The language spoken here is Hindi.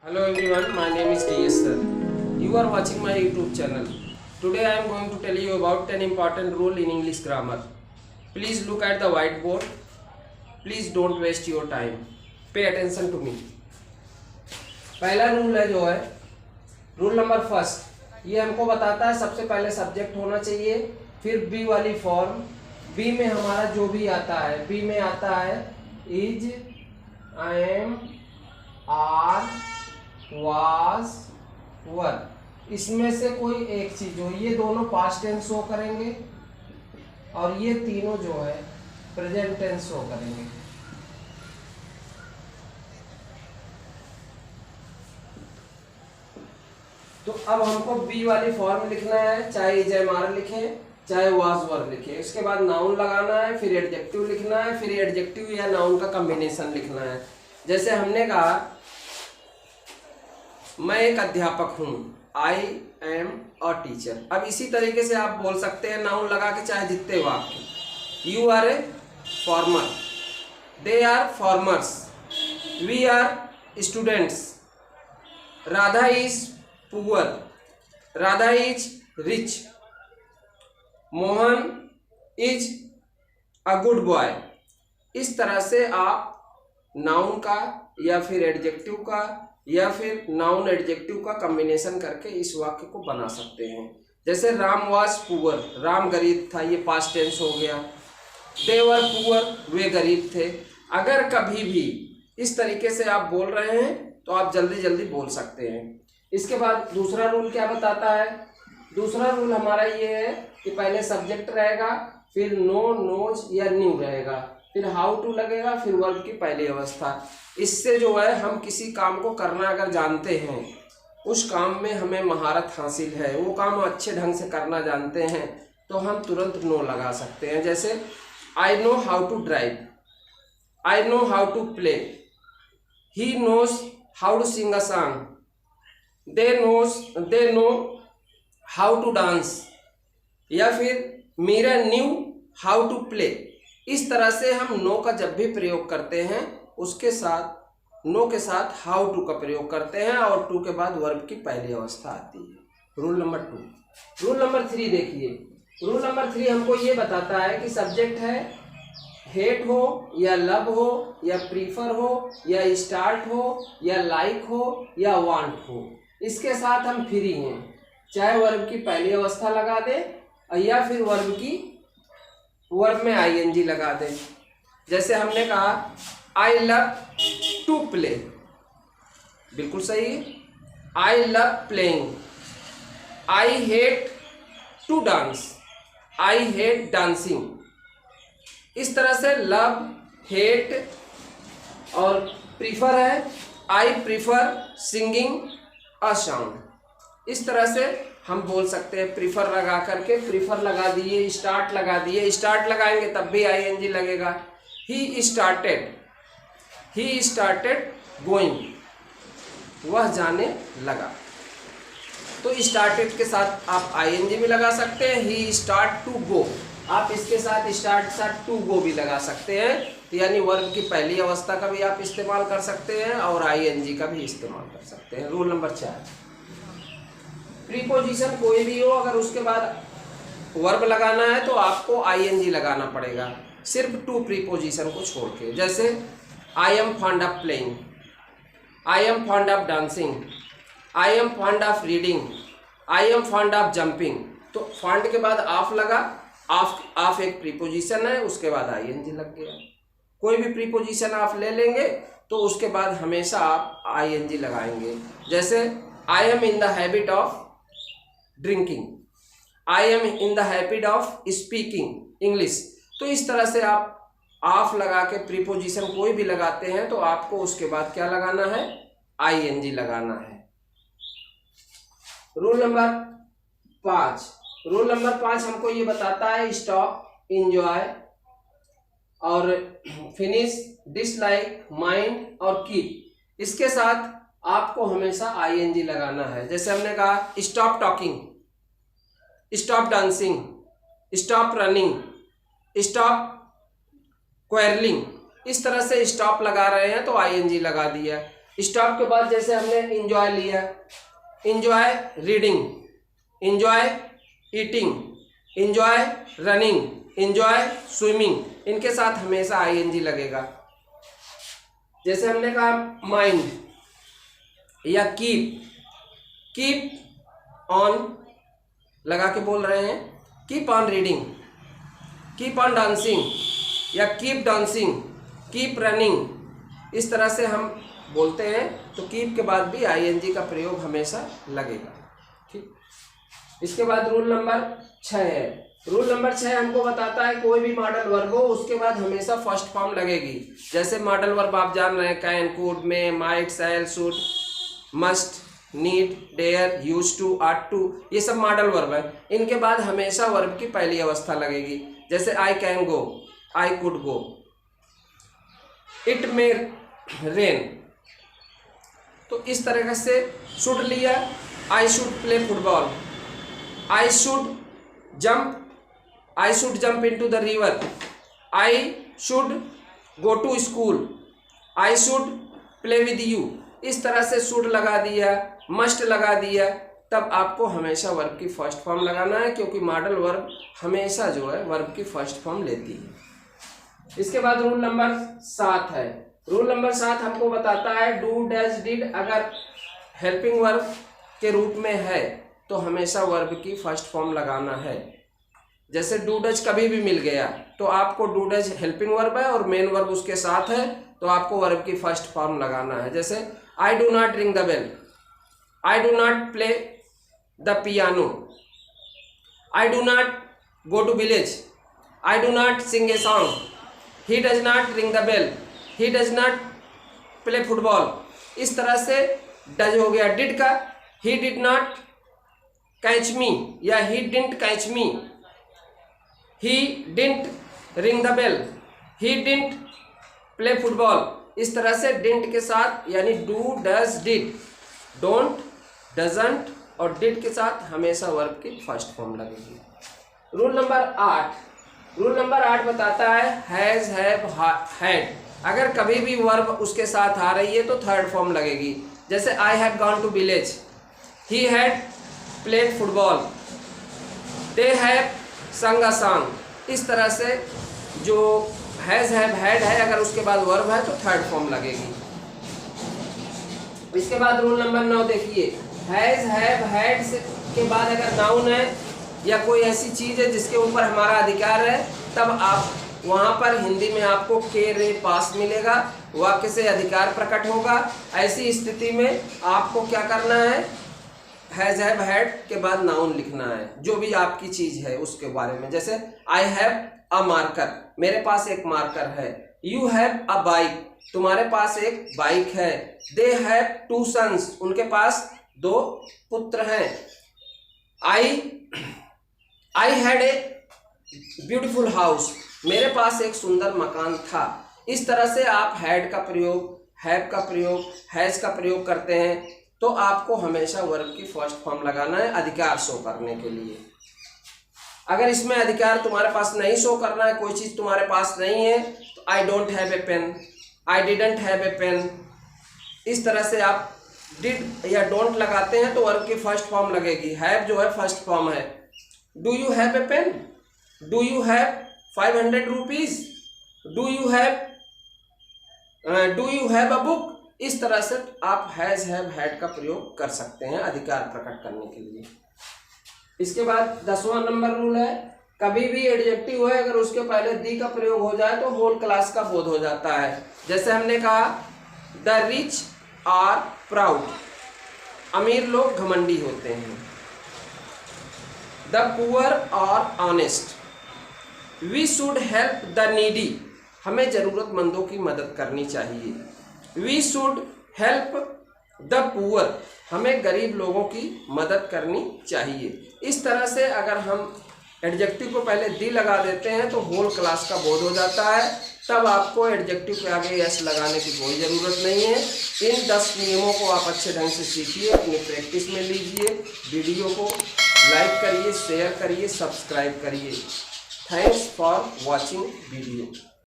Hello everyone, my name is DS sir. You are watching my YouTube channel. Today I am going to tell you about 10 important rules in English grammar. Please look at the whiteboard. Please don't waste your time. Pay attention to me. पहला रूल है जो है रूल नंबर फर्स्ट, ये हमको बताता है सबसे पहले सब्जेक्ट होना चाहिए, फिर बी वाली फॉर्म। बी में हमारा जो भी आता है, बी में आता है इज, एम, आर, वाज, वर। इसमें से कोई एक चीज हो, ये दोनों पास्ट टेंस शो करेंगे और ये तीनों जो है प्रेजेंट टेंस शो करेंगे। तो अब हमको बी वाली फॉर्म लिखना है, चाहे इज एम आर लिखे चाहे वाज वर लिखे। इसके बाद नाउन लगाना है, फिर एडजेक्टिव लिखना है, फिर एडजेक्टिव या नाउन का कॉम्बिनेशन लिखना है। जैसे हमने कहा मैं एक अध्यापक हूं, आई एम अ टीचर। अब इसी तरीके से आप बोल सकते हैं नाउन लगा के चाहे जितने वाक्य। You are a farmer, they are farmers, we are students, Radha is poor, Radha is rich, Mohan is a good boy. इस तरह से आप नाउन का या फिर एडजेक्टिव का या फिर नाउन एडजेक्टिव का कॉम्बिनेशन करके इस वाक्य को बना सकते हैं। जैसे राम वाज पुअर, राम गरीब था, ये पास्ट टेंस हो गया। दे वर पुअर, वे गरीब थे। अगर कभी भी इस तरीके से आप बोल रहे हैं तो आप जल्दी जल्दी बोल सकते हैं। इसके बाद दूसरा रूल क्या बताता है? दूसरा रूल हमारा ये है कि पहले सब्जेक्ट रहेगा, फिर नो, नोज या न्यू रहेगा, फिर हाउ टू लगेगा, फिर वर्ब की पहली अवस्था। इससे जो है हम किसी काम को करना अगर जानते हैं, उस काम में हमें महारत हासिल है, वो काम अच्छे ढंग से करना जानते हैं, तो हम तुरंत नो लगा सकते हैं। जैसे I know how to drive, I know how to play, he knows how to sing a song, they know how to dance, या फिर Meera knew how to play. इस तरह से हम नो का जब भी प्रयोग करते हैं उसके साथ नो के साथ हाउ टू का प्रयोग करते हैं और टू के बाद वर्ब की पहली अवस्था आती है। Rule number 2। रूल नंबर 3 देखिए। रूल नंबर 3 हमको ये बताता है कि सब्जेक्ट है हेट हो या लव हो या प्रीफर हो या स्टार्ट हो या लाइक हो या वांट हो, इसके साथ हम फ्री हैं। चाहे वर्ब की पहली अवस्था लगा दें या फिर वर्ब में आईएनजी लगा दें। जैसे हमने कहा आई लव टू प्ले, बिल्कुल सही है। I love playing, I hate to dance, I hate dancing. इस तरह से लव, हेट और प्रीफर है, I prefer singing a song. इस तरह से हम बोल सकते हैं। प्रीफर लगा करके प्रीफर लगा दिए, स्टार्ट लगा दिए, स्टार्ट लगाएंगे तब भी आईएनजी लगेगा। ही स्टार्टेड गोइंग, वह जाने लगा। तो स्टार्टेड के साथ आप आईएनजी भी लगा सकते हैं। ही स्टार्ट टू गो, आप इसके साथ स्टार्ट साथ टू गो भी लगा सकते हैं। तो यानी वर्ब की पहली अवस्था का भी आप इस्तेमाल कर सकते हैं और आईएनजी का भी इस्तेमाल कर सकते हैं। रूल नंबर 4, प्रीपोजिशन कोई भी हो, अगर उसके बाद वर्ब लगाना है तो आपको आईएनजी लगाना पड़ेगा, सिर्फ टू प्रीपोजिशन को छोड़ के। जैसे I am fond of playing, I am fond of dancing, I am fond of reading, I am fond of jumping. तो फॉन्ड के बाद ऑफ लगा, ऑफ एक प्रीपोजिशन है, उसके बाद आईएनजी लग गया। कोई भी प्रीपोजिशन आप ले लेंगे तो उसके बाद हमेशा आप आईएनजी लगाएंगे। जैसे I am in the habit of drinking, I am in the habit of speaking English. तो इस तरह से आप ऑफ लगा के प्रीपोजिशन कोई भी लगाते हैं तो आपको उसके बाद क्या लगाना है? आईएनजी लगाना है। Rule number 5। रूल नंबर 5 हमको ये बताता है स्टॉप, इंजॉय और फिनिश, डिसलाइक, माइंड और कीप। इसके साथ आपको हमेशा आईएनजी लगाना है। जैसे हमने कहा stop talking, stop dancing, stop running, stop quarrelling. इस तरह से स्टॉप लगा रहे हैं तो आईएनजी लगा दिया। स्टॉप के बाद जैसे हमने इंजॉय लिया, enjoy reading, enjoy eating, enjoy running, enjoy swimming, इनके साथ हमेशा आईएनजी लगेगा। जैसे हमने कहा माइंड या कीप ऑन लगा के बोल रहे हैं, keep on reading, keep on dancing या कीप डांसिंग, कीप रनिंग, इस तरह से हम बोलते हैं। तो कीप के बाद भी आईएनजी का प्रयोग हमेशा लगेगा। ठीक, इसके बाद रूल नंबर 6 है। रूल नंबर 6 हमको बताता है कोई भी मॉडल वर्ब हो उसके बाद हमेशा फर्स्ट फॉर्म लगेगी। जैसे मॉडल वर्ब आप जान रहे हैं, can, could, may, might, shall, should, must, need, dare, use to, ought to, ये सब मॉडल वर्ब है। इनके बाद हमेशा वर्ब की पहली अवस्था लगेगी। जैसे I can go, I could go, it may rain. तो इस तरह से शुड लिया, I should play football, I should jump into the river, I should go to school, I should play with you. इस तरह से शुड लगा दिया, मस्ट लगा दिया, तब आपको हमेशा वर्ब की फर्स्ट फॉर्म लगाना है, क्योंकि मॉडल वर्ब हमेशा जो है वर्ब की फर्स्ट फॉर्म लेती है। इसके बाद रूल नंबर 7 है। रूल नंबर 7 हमको बताता है डू, डज, डिड अगर हेल्पिंग वर्ब के रूप में है तो हमेशा वर्ब की फर्स्ट फॉर्म लगाना है। जैसे डू डज कभी भी मिल गया तो आपको डू डज हेल्पिंग वर्ब है और मेन वर्ब उसके साथ है, तो आपको वर्ब की फर्स्ट फॉर्म लगाना है। जैसे I do not ring the bell, I do not play the piano, I do not go to village, I do not sing a song, he does not ring the bell, he does not play football. इस तरह से डज हो गया डिड का, he did not catch me या he didn't catch me, he didn't ring the bell, he didn't play football. इस तरह से डिडंट के साथ यानी do, does, did, don't, doesn't और डिड के साथ हमेशा वर्ब की फर्स्ट फॉर्म लगेगी। Rule number 8। रूल नंबर 8 बताता है हैज, हैव, हैड अगर कभी भी वर्ब उसके साथ आ रही है तो थर्ड फॉर्म लगेगी। जैसे I have gone to village, he had played football, they have sung a song. इस तरह से जो हैज, हैव, हैड है अगर उसके बाद वर्ब है तो थर्ड फॉर्म लगेगी। इसके बाद रूल नंबर 9 देखिए, हैज, हैव, हैड के बाद अगर नाउन है या कोई ऐसी चीज है जिसके ऊपर हमारा अधिकार है, तब आप वहां पर हिंदी में आपको के, रे, पास मिलेगा, वाक्य से अधिकार प्रकट होगा। ऐसी स्थिति में आपको क्या करना है, हैज, हैव, हैड के बाद नाउन लिखना है, जो भी आपकी चीज है उसके बारे में। जैसे आई हैव अ मार्कर, मेरे पास एक मार्कर है। यू हैव अ बाइक, तुम्हारे पास एक बाइक है। दे हैव 2 सन्स, उनके पास 2 पुत्र हैं। I had a beautiful house, मेरे पास एक सुंदर मकान था। इस तरह से आप हैड का प्रयोग, हैव का प्रयोग, हैज का प्रयोग करते हैं, तो आपको हमेशा वर्ब की फर्स्ट फॉर्म लगाना है अधिकार शो करने के लिए। अगर इसमें अधिकार तुम्हारे पास नहीं शो करना है, कोई चीज तुम्हारे पास नहीं है, तो I don't have a pen, I didn't have a pen. इस तरह से आप डिड या डोंट लगाते हैं तो वर्ब की फर्स्ट फॉर्म लगेगी। हैव जो है फर्स्ट फॉर्म है। Do you have a pen, do you have 500 rupees, do you have a book. इस तरह से आप हैज, हैव, हैड का प्रयोग कर सकते हैं अधिकार प्रकट करने के लिए। इसके बाद 10वां नंबर रूल है, कभी भी एडजेक्टिव है अगर उसके पहले दी का प्रयोग हो जाए तो होल क्लास का बोध हो जाता है। जैसे हमने कहा द रिच आर प्राउड, अमीर लोग घमंडी होते हैं। The poor are honest, we should help the needy, हमें जरूरतमंदों की मदद करनी चाहिए। We should help the poor, हमें गरीब लोगों की मदद करनी चाहिए। इस तरह से अगर हम एडजेक्टिव को पहले दी लगा देते हैं तो होल क्लास का बोध हो जाता है, तब आपको एडजेक्टिव के आगे यस लगाने की कोई ज़रूरत नहीं है। इन 10 नियमों को आप अच्छे ढंग से सीखिए, अपनी प्रैक्टिस में लीजिए। वीडियो को लाइक करिए, शेयर करिए, सब्सक्राइब करिए। Thanks for watching video.